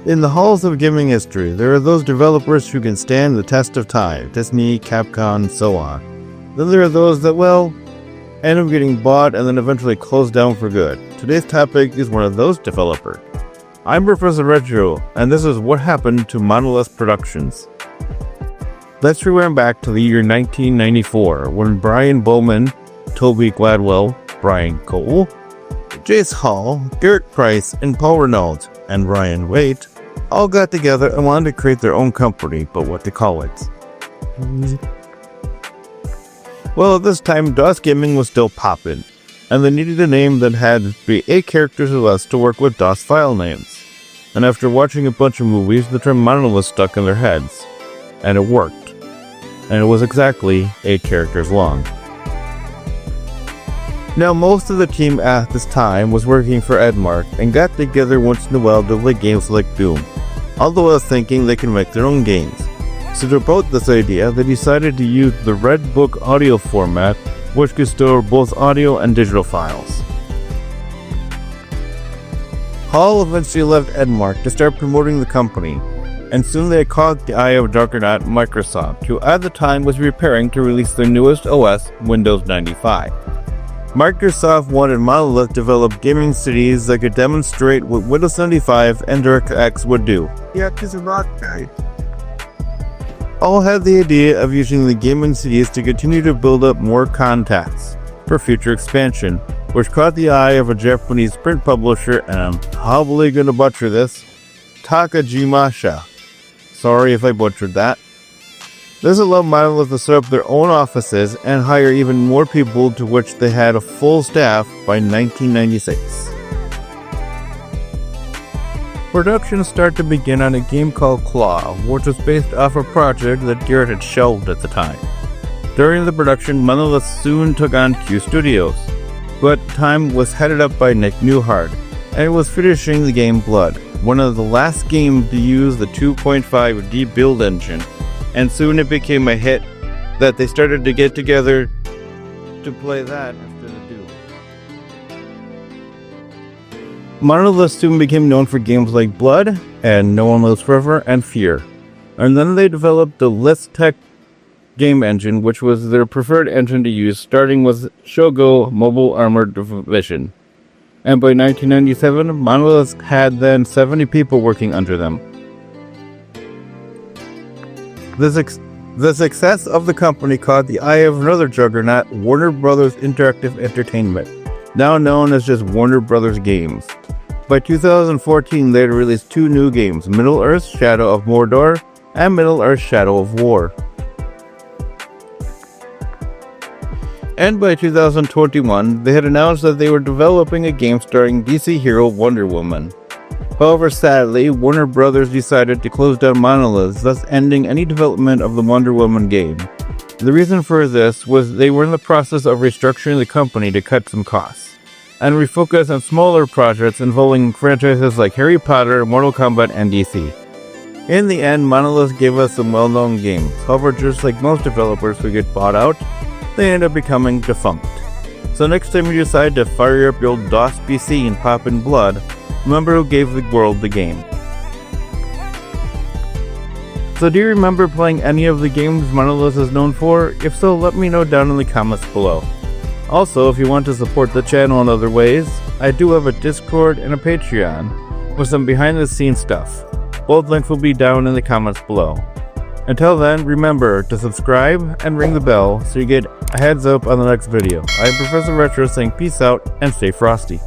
In the halls of gaming history, there are those developers who can stand the test of time, Disney, Capcom, and so on. Then there are those that, well, end up getting bought and then eventually closed down for good. Today's topic is one of those developers. I'm Professor Retro, and this is what happened to Monolith Productions. Let's rewind back to the year 1994, when Brian Bowman, Toby Gladwell, Brian Cole, Jace Hall, Garrett Price, and Paul Reynolds, and Ryan Waite all got together and wanted to create their own company, but what to call it? Well, at this time, DOS gaming was still poppin', and they needed a name that had 8 characters or less to work with DOS file names. And after watching a bunch of movies, the term Monolith stuck in their heads. And it worked. And it was exactly 8 characters long. Now, most of the team at this time was working for Edmark and got together once in a while to play games like Doom, although I was thinking they can make their own games. So to promote this idea, they decided to use the Red Book audio format, which could store both audio and digital files. Hall eventually left Edmark to start promoting the company, and soon they caught the eye of juggernaut Microsoft, who at the time was preparing to release their newest OS, Windows 95. Microsoft wanted Monolith to develop gaming cities that could demonstrate what Windows 95 and DirectX would do. Yeah, because they're not right. All had the idea of using the gaming cities to continue to build up more contacts for future expansion, which caught the eye of a Japanese print publisher, and I'm probably going to butcher this, Takajimasha. Sorry if I butchered that. This allowed Monolith to set up their own offices and hire even more people, to which they had a full staff by 1996. Production started to begin on a game called Claw, which was based off a project that Garrett had shelved at the time. During the production, Monolith soon took on Q Studios, but time was headed up by Nick Newhart, and it was finishing the game Blood, one of the last games to use the 2.5D build engine, and soon it became a hit that they started to get together to play that instead of Doom. Monolith soon became known for games like Blood, and No One Lives Forever, and F.E.A.R. And then they developed the Listech game engine, which was their preferred engine to use, starting with Shogo Mobile Armored Division. And by 1997, Monolith had then 70 people working under them. The success of the company caught the eye of another juggernaut, Warner Bros. Interactive Entertainment, now known as just Warner Bros. Games. By 2014, they had released 2 new games, Middle-earth: Shadow of Mordor and Middle-earth: Shadow of War. And by 2021, they had announced that they were developing a game starring DC hero Wonder Woman. However, sadly, Warner Bros. Decided to close down Monolith, thus ending any development of the Wonder Woman game. The reason for this was they were in the process of restructuring the company to cut some costs, and refocus on smaller projects involving franchises like Harry Potter, Mortal Kombat, and DC. In the end, Monolith gave us some well-known games. However, just like most developers who get bought out, they end up becoming defunct. So next time you decide to fire up your old DOS PC and pop in Blood, remember who gave the world the game. So do you remember playing any of the games Monolith is known for? If so, let me know down in the comments below. Also, if you want to support the channel in other ways, I do have a Discord and a Patreon with some behind the scenes stuff. Both links will be down in the comments below. Until then, remember to subscribe and ring the bell so you get a heads up on the next video. I'm Professor Retro saying peace out and stay frosty.